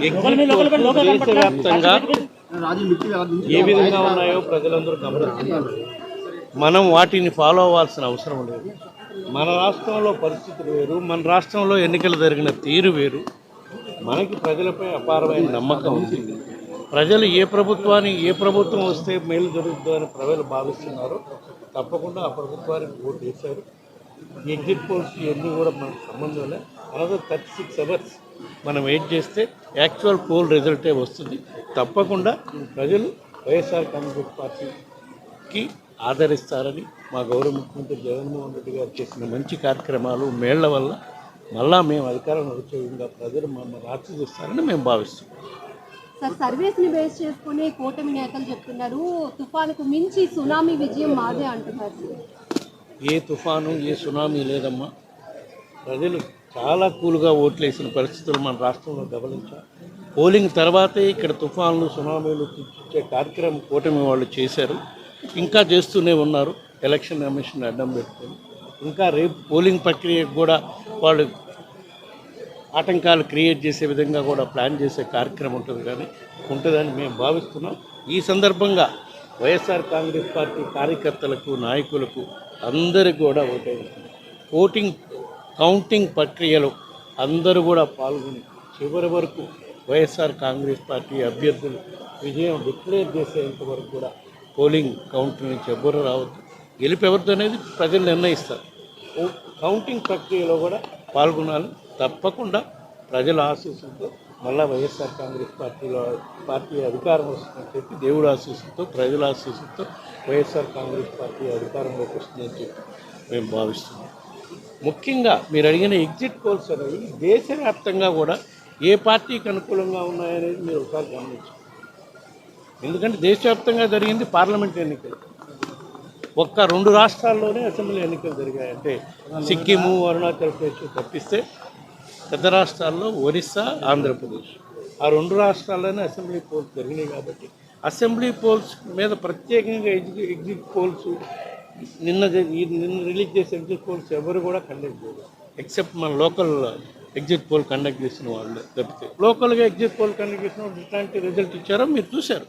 దేశవ్యాప్తంగా ఏ విధంగా ఉన్నాయో ప్రజలందరూ గమనిస్తున్నారు. మనం వాటిని ఫాలో అవ్వాల్సిన అవసరం లేదు. మన రాష్ట్రంలో పరిస్థితులు వేరు, మన రాష్ట్రంలో ఎన్నికలు జరిగిన తీరు వేరు. మనకి ప్రజలపై అపారమైన నమ్మకం ఉంది. ప్రజలు ఏ ప్రభుత్వం వస్తే మేలు జరుగుతుందని ప్రజలు భావిస్తున్నారో తప్పకుండా ఆ ప్రభుత్వానికి ఓటు వేశారు. ఎగ్జిట్ పోల్స్ ఇవన్నీ కూడా మనకు సంబంధం లేదు. అనదర్ 36 అవర్స్ మనం వెయిట్ చేస్తే యాక్చువల్ పోల్ రిజల్టే వస్తుంది. తప్పకుండా ప్రజలు వైఎస్ఆర్ కాంగ్రెస్ పార్టీకి ఆదరిస్తారని, మా గౌరవ ముఖ్యమంత్రి జగన్మోహన్ రెడ్డి గారు చేసిన మంచి కార్యక్రమాలు మేళ్ల వల్ల మళ్ళా మేము అధికారంలో వచ్చే విధంగా ప్రజలు మమ్మల్ని ఆశీర్వదిస్తారని మేము భావిస్తున్నాం. సార్, సర్వేస్ని బేస్ చేసుకుని కూటమి నేతలు చెప్తున్నారు, తుఫానుకు మించి సునామీ విజయం మాదే అంటున్నారు. ఏ తుఫాను ఏ సునామీ లేదమ్మా. ప్రజలు చాలా కూల్గా ఓట్లేసిన పరిస్థితులు మన రాష్ట్రంలో గమనించాం. పోలింగ్ తర్వాతే ఇక్కడ తుఫాన్లు సునామీలు తెచ్చే కార్యక్రమం కూటమి వాళ్ళు చేశారు, ఇంకా చేస్తూనే ఉన్నారు. ఎలక్షన్ కమిషన్ అడ్డం పెట్టుకొని ఇంకా రేపు పోలింగ్ ప్రక్రియకు కూడా వాళ్ళు ఆటంకాలు క్రియేట్ చేసే విధంగా కూడా ప్లాన్ చేసే కార్యక్రమం ఉంటుందని మేము భావిస్తున్నాం. ఈ సందర్భంగా వైఎస్ఆర్ కాంగ్రెస్ పార్టీ కార్యకర్తలకు, నాయకులకు అందరికీ కూడా కౌంటింగ్ ప్రక్రియలో అందరూ కూడా పాల్గొని చివరి వరకు వైఎస్ఆర్ కాంగ్రెస్ పార్టీ అభ్యర్థులు విజయం డిక్లేర్ చేసేంత వరకు కూడా పోలింగ్ కౌంటర్ నుంచి ఎవ్వరూ రావద్దు. గెలుపు ఎవరితో అనేది ప్రజలు నిర్ణయిస్తారు. కౌంటింగ్ ప్రక్రియలో కూడా పాల్గొనాలి. తప్పకుండా ప్రజల ఆశీస్సులతో మళ్ళీ వైఎస్ఆర్ కాంగ్రెస్ పార్టీ అధికారం వస్తుందని చెప్పి, దేవుడు ఆశీస్సులతో, ప్రజల ఆశీస్సులతో వైఎస్ఆర్ కాంగ్రెస్ పార్టీ అధికారంలోకి వస్తుందని చెప్పి మేము భావిస్తున్నాం. ముఖ్యంగా మీరు అడిగిన ఎగ్జిట్ పోల్స్ అనేవి దేశవ్యాప్తంగా కూడా ఏ పార్టీకి అనుకూలంగా ఉన్నాయనేది మీరు ఒకసారి గమనించారు. ఎందుకంటే దేశవ్యాప్తంగా జరిగింది పార్లమెంట్ ఎన్నికలు. ఒక్క 2 రాష్ట్రాల్లోనే అసెంబ్లీ ఎన్నికలు జరిగాయంటే సిక్కిము, అరుణాచల్ ప్రదేశ్ తప్పిస్తే పెద్ద రాష్ట్రాల్లో ఒరిస్సా, ఆంధ్రప్రదేశ్, ఆ 2 రాష్ట్రాల్లోనే అసెంబ్లీ పోల్స్ జరిగినాయి. కాబట్టి అసెంబ్లీ పోల్స్ మీద ప్రత్యేకంగా ఎగ్జిట్ పోల్స్ నిన్న రిలీజ్ చేసే ఎగ్జిట్ పోల్స్ ఎవరు కూడా కండక్ట్ చేయలేదు, ఎక్సెప్ట్ మన లోకల్ ఎగ్జిట్ పోల్ కండక్ట్ చేసిన వాళ్ళు తప్పితే. లోకల్గా ఎగ్జిట్ పోల్ కండక్ట్ చేసిన వాళ్ళు ఎట్లాంటి రిజల్ట్ ఇచ్చారో మీరు చూశారు.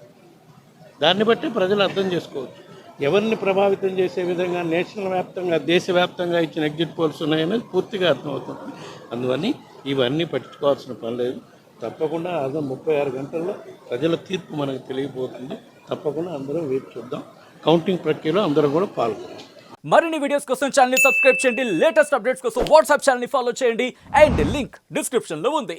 దాన్ని బట్టి ప్రజలు అర్థం చేసుకోవచ్చు ఎవరిని ప్రభావితం చేసే విధంగా నేషనల్ వ్యాప్తంగా, దేశవ్యాప్తంగా ఇచ్చిన ఎగ్జిట్ పోల్స్ ఉన్నాయనేది పూర్తిగా అర్థమవుతుంది. అందువల్ల ఇవన్నీ పట్టించుకోవాల్సిన పని లేదు. తప్పకుండా అదే 36 గంటల్లో ప్రజల తీర్పు మనకు తెలియబోతుంది. తప్పకుండా అందరం వేచి చూద్దాం. కౌంటింగ్ ప్రక్రియలో అందరూ కూడా పాల్గొంటాం. మరిన్ని వీడియోస్ కోసం ఛానల్ ని సబ్స్క్రైబ్ చేయండి. లేటెస్ట్ అప్డేట్స్ కోసం వాట్సాప్ ఛానల్ ని ఫాలో చేయండి. అండ్ లింక్ డిస్క్రిప్షన్ లో ఉంది.